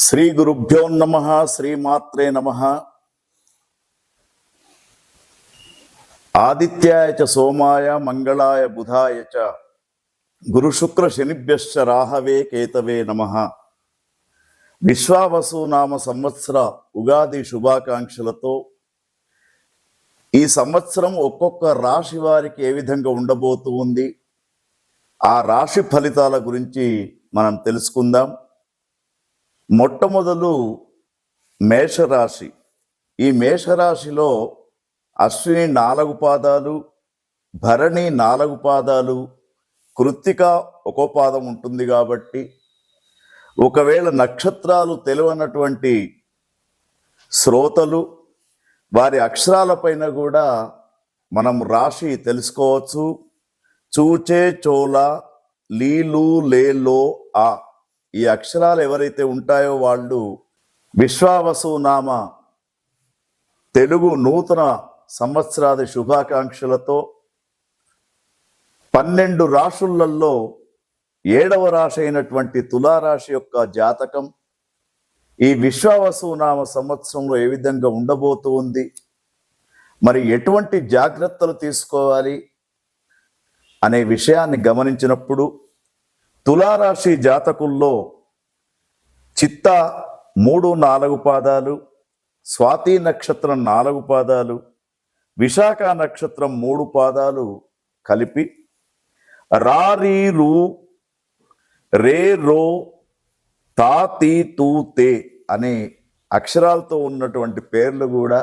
శ్రీ గురుభ్యో నమః. శ్రీమాత్రే నమః. ఆదిత్యాయ చ సోమాయ మంగళాయ బుధాయ చ గురు శుక్ర శనిభ్యశ్చ రాహవే కేతవే నమః. విశ్వావసు నామ సంవత్సర ఉగాది శుభాకాంక్షలతో ఈ సంవత్సరం ఒక్కొక్క రాశి వారికి ఏ విధంగా ఉండబోతూ ఉంది, ఆ రాశి ఫలితాల గురించి మనం తెలుసుకుందాం. మొట్టమొదలు మేషరాశి. ఈ మేషరాశిలో అశ్విని 4 పాదాలు, భరణి 4 పాదాలు, కృత్తిక 1 పాదం ఉంటుంది. కాబట్టి ఒకవేళ నక్షత్రాలు తెలియనటువంటి శ్రోతలు వారి అక్షరాలపైన కూడా మనం రాశి తెలుసుకోవచ్చు. చూచే, చోళ, లీలు, లేలో, ఆ ఈ అక్షరాలు ఎవరైతే ఉంటాయో వాళ్ళు విశ్వావసు నామ తెలుగు నూతన సంవత్సరాది శుభాకాంక్షలతో 12 రాశులలో 7వ రాశి అయినటువంటి తులారాశి యొక్క జాతకం ఈ విశ్వావసు నామ సంవత్సరంలో ఏ విధంగా ఉండబోతూ ఉంది, మరి ఎటువంటి జాగ్రత్తలు తీసుకోవాలి అనే విషయాన్ని గమనించినప్పుడు తులారాశి జాతకుల్లో చిత్త 3, 4 పాదాలు, స్వాతి నక్షత్రం 4 పాదాలు, విశాఖ నక్షత్రం 3 పాదాలు కలిపి రా, రీ, రు, రే, రో, తా, తీ, తూ, తే అనే అక్షరాలతో ఉన్నటువంటి పేర్లు కూడా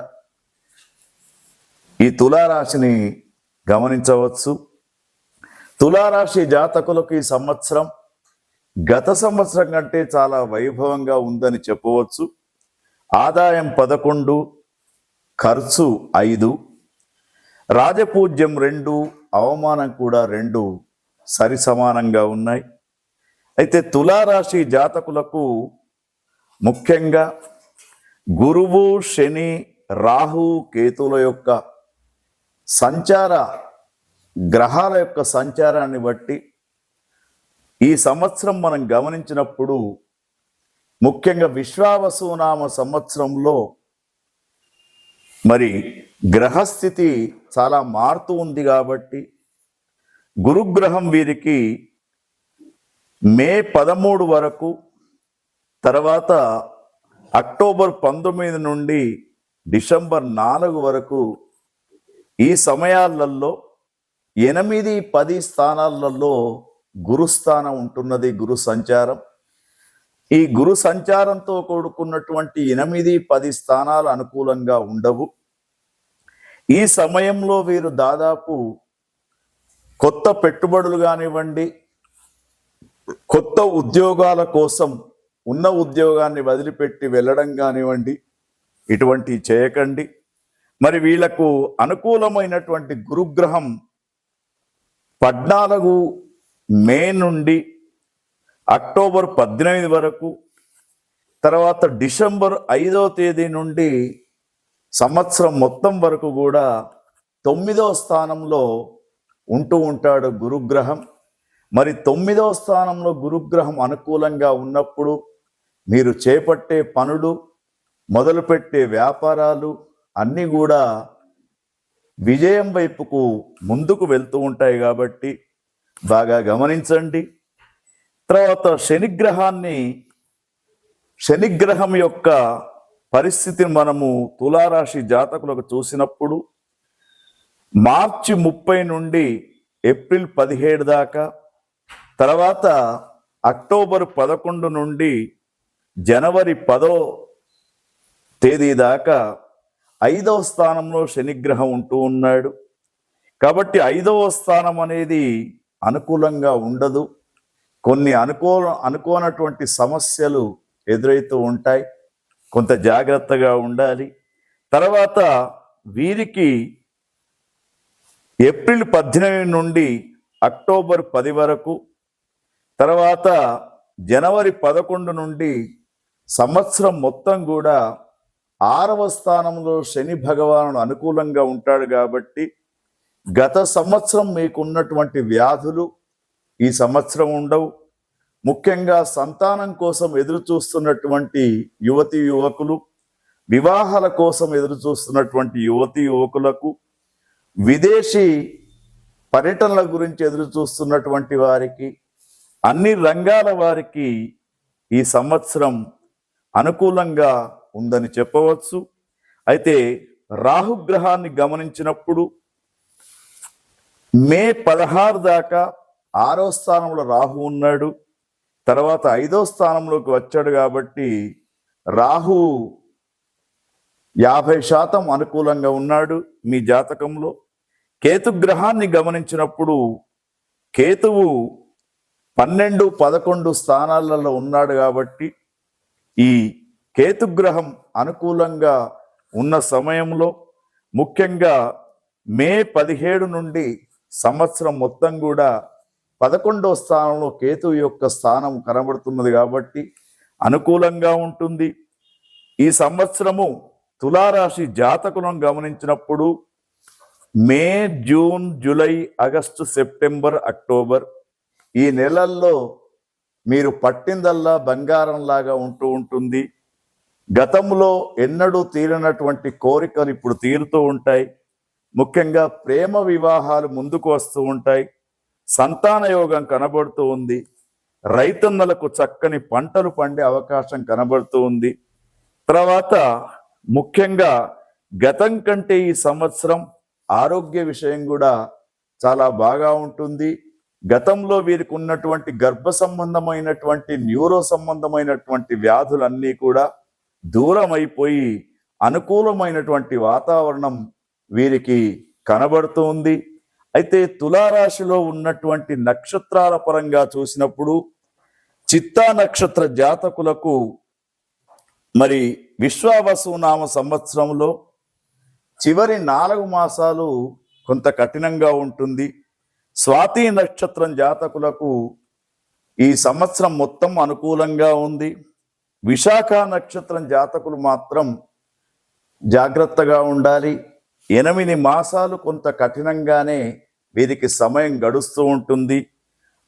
ఈ తులారాశిని గమనించవచ్చు. తులారాశి జాతకులకు ఈ సంవత్సరం గత సంవత్సరం కంటే చాలా వైభవంగా ఉందని చెప్పవచ్చు. ఆదాయం 11, ఖర్చు 5, రాజపూజ్యం 2, అవమానం కూడా 2 సరి సమానంగా ఉన్నాయి. అయితే తులారాశి జాతకులకు ముఖ్యంగా గురువు, శని, రాహు, కేతుల యొక్క గ్రహాల యొక్క సంచారాన్ని బట్టి ఈ సంవత్సరం మనం గమనించినప్పుడు ముఖ్యంగా విశ్వావసునామ సంవత్సరంలో మరి గ్రహస్థితి చాలా మారుతూ ఉంది. కాబట్టి గురుగ్రహం వీరికి మే 13 వరకు, తర్వాత అక్టోబర్ 19 నుండి డిసెంబర్ 4 వరకు ఈ సమయాలలో 8, 10 స్థానాలలో గురుస్థానం ఉంటున్నది. గురు సంచారం. ఈ గురు సంచారంతో కూడుకున్నటువంటి 8, 10 స్థానాలు అనుకూలంగా ఉండవు. ఈ సమయంలో వీరు దాదాపు కొత్త పెట్టుబడులు కానివ్వండి, కొత్త ఉద్యోగాల కోసం ఉన్న ఉద్యోగాన్ని వదిలిపెట్టి వెళ్ళడం కానివ్వండి, ఇటువంటి చేయకండి. మరి వీళ్లకు అనుకూలమైనటువంటి గురుగ్రహం 14 మే నుండి అక్టోబర్ 18 వరకు, తర్వాత డిసెంబర్ 5వ తేదీ నుండి సంవత్సరం మొత్తం వరకు కూడా 9వ స్థానంలో ఉంటూ ఉంటాడు గురుగ్రహం. మరి 9వ స్థానంలో గురుగ్రహం అనుకూలంగా ఉన్నప్పుడు మీరు చేపట్టే పనులు, మొదలుపెట్టే వ్యాపారాలు అన్నీ కూడా విజయం వైపుకు ముందుకు వెళ్తూ ఉంటాయి. కాబట్టి బాగా గమనించండి. తర్వాత శనిగ్రహం యొక్క పరిస్థితిని మనము తులారాశి జాతకులకు చూసినప్పుడు మార్చి 30 నుండి ఏప్రిల్ 17 దాకా, తర్వాత అక్టోబర్ 11 నుండి జనవరి 10వ తేదీ దాకా 5వ స్థానంలో శనిగ్రహం ఉంటూ ఉన్నాడు. కాబట్టి 5వ స్థానం అనేది అనుకూలంగా ఉండదు. కొన్ని అనుకోనటువంటి సమస్యలు ఎదురవుతూ ఉంటాయి. కొంత జాగ్రత్తగా ఉండాలి. తర్వాత వీరికి ఏప్రిల్ 18 నుండి అక్టోబర్ 10 వరకు, తర్వాత జనవరి 11 నుండి సంవత్సరం మొత్తం కూడా 6వ స్థానంలో శని భగవానుడు అనుకూలంగా ఉంటాడు. కాబట్టి గత సంవత్సరం మీకున్నటువంటి వ్యాధులు ఈ సంవత్సరం ఉండవు. ముఖ్యంగా సంతానం కోసం ఎదురు చూస్తున్నటువంటి యువతి యువకులు, వివాహాల కోసం ఎదురు చూస్తున్నటువంటి యువతి యువకులకు, విదేశీ పర్యటనల గురించి ఎదురు చూస్తున్నటువంటి వారికి, అన్ని రంగాల వారికి ఈ సంవత్సరం అనుకూలంగా ఉందని చెప్పవచ్చు. అయితే రాహుగ్రహాన్ని గమనించినప్పుడు మే 16 దాకా 6వ స్థానంలో రాహు ఉన్నాడు, తర్వాత 5వ స్థానంలోకి వచ్చాడు. కాబట్టి రాహు 50% అనుకూలంగా ఉన్నాడు మీ జాతకంలో. కేతుగ్రహాన్ని గమనించినప్పుడు కేతువు 12, 11 స్థానాలలో ఉన్నాడు. కాబట్టి ఈ కేతుగ్రహం అనుకూలంగా ఉన్న సమయంలో ముఖ్యంగా మే 17 నుండి సంవత్సరం మొత్తం కూడా 11వ స్థానంలో కేతువు యొక్క స్థానం కనబడుతున్నది. కాబట్టి అనుకూలంగా ఉంటుంది. ఈ సంవత్సరము తులారాశి జాతకులను గమనించినప్పుడు May, June, July, August, September, October ఈ నెలల్లో మీరు పట్టిందల్లా బంగారంలాగా ఉంటూ ఉంటుంది. గతంలో ఎన్నడూ తీరనటువంటి కోరికలు ఇప్పుడు తీరుతూ ఉంటాయి. ముఖ్యంగా ప్రేమ వివాహాలు ముందుకు వస్తూ ఉంటాయి. సంతాన యోగం కనబడుతూ ఉంది. రైతన్నలకు చక్కని పంటలు పండే అవకాశం కనబడుతూ ఉంది. తర్వాత ముఖ్యంగా గతం కంటే ఈ సంవత్సరం ఆరోగ్య విషయం కూడా చాలా బాగా ఉంటుంది. గతంలో వీరికి ఉన్నటువంటి గర్భ సంబంధమైనటువంటి న్యూరో సంబంధమైనటువంటి వ్యాధులన్నీ కూడా దూరం అయిపోయి అనుకూలమైనటువంటి వాతావరణం వీరికి కనబడుతుంది. అయితే తులారాశిలో ఉన్నటువంటి నక్షత్రాల పరంగా చూసినప్పుడు చిత్తా నక్షత్ర జాతకులకు మరి విశ్వావసునామ సంవత్సరంలో చివరి 4 మాసాలు కొంత కఠినంగా ఉంటుంది. స్వాతి నక్షత్రం జాతకులకు ఈ సంవత్సరం మొత్తం అనుకూలంగా ఉంది. విశాఖ నక్షత్రం జాతకులు మాత్రం జాగ్రత్తగా ఉండాలి. 8 మాసాలు కొంత కఠినంగానే వీరికి సమయం గడుస్తూ ఉంటుంది.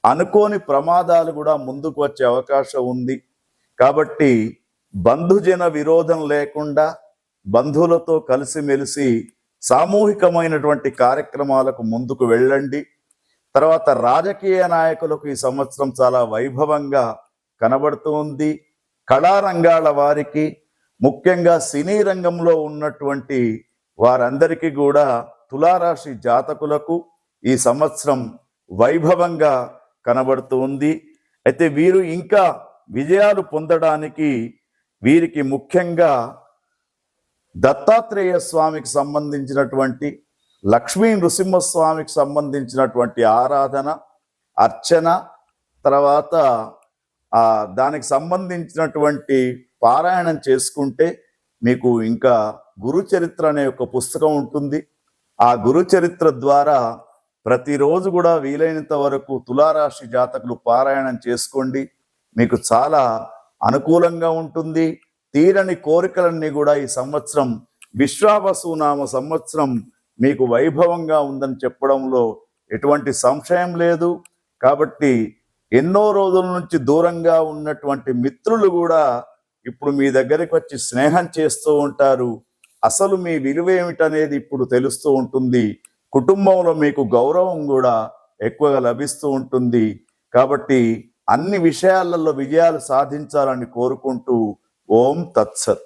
అనుకోని ప్రమాదాలు కూడా ముందుకు వచ్చే అవకాశం ఉంది. కాబట్టి బంధుజన విరోధం లేకుండా బంధువులతో కలిసిమెలిసి సామూహికమైనటువంటి కార్యక్రమాలకు ముందుకు వెళ్ళండి. తర్వాత రాజకీయ నాయకులకు ఈ సంవత్సరం చాలా వైభవంగా కనబడుతూ ఉంది. కళారంగాల వారికి, ముఖ్యంగా సినీ రంగంలో ఉన్నటువంటి వారందరికీ కూడా తులారాశి జాతకులకు ఈ సంవత్సరం వైభవంగా కనబడుతూ ఉంది. అయితే వీరు ఇంకా విజయాలు పొందడానికి వీరికి ముఖ్యంగా దత్తాత్రేయ స్వామికి సంబంధించినటువంటి, లక్ష్మీ నృసింహస్వామికి సంబంధించినటువంటి ఆరాధన, అర్చన, తర్వాత దానికి సంబంధించినటువంటి పారాయణం చేసుకుంటే మీకు ఇంకా గురు చరిత్ర అనే ఒక పుస్తకం ఉంటుంది. ఆ గురు చరిత్ర ద్వారా ప్రతిరోజు కూడా వీలైనంత వరకు తులారాశి జాతకులు పారాయణం చేసుకోండి. మీకు చాలా అనుకూలంగా ఉంటుంది. తీరని కోరికలన్నీ కూడా ఈ సంవత్సరం విశ్వావసునామ సంవత్సరం మీకు వైభవంగా ఉందని చెప్పడంలో ఎటువంటి సంశయం లేదు. కాబట్టి ఎన్నో రోజుల నుంచి దూరంగా ఉన్నటువంటి మిత్రులు కూడా ఇప్పుడు మీ దగ్గరికి వచ్చి స్నేహం చేస్తూ ఉంటారు. అసలు మీ విలువ ఏమిటనేది ఇప్పుడు తెలుస్తూ ఉంటుంది. కుటుంబంలో మీకు గౌరవం కూడా ఎక్కువగా లభిస్తూ ఉంటుంది. కాబట్టి అన్ని విషయాలలో విజయాలు సాధించాలని కోరుకుంటూ ఓం తత్సత్.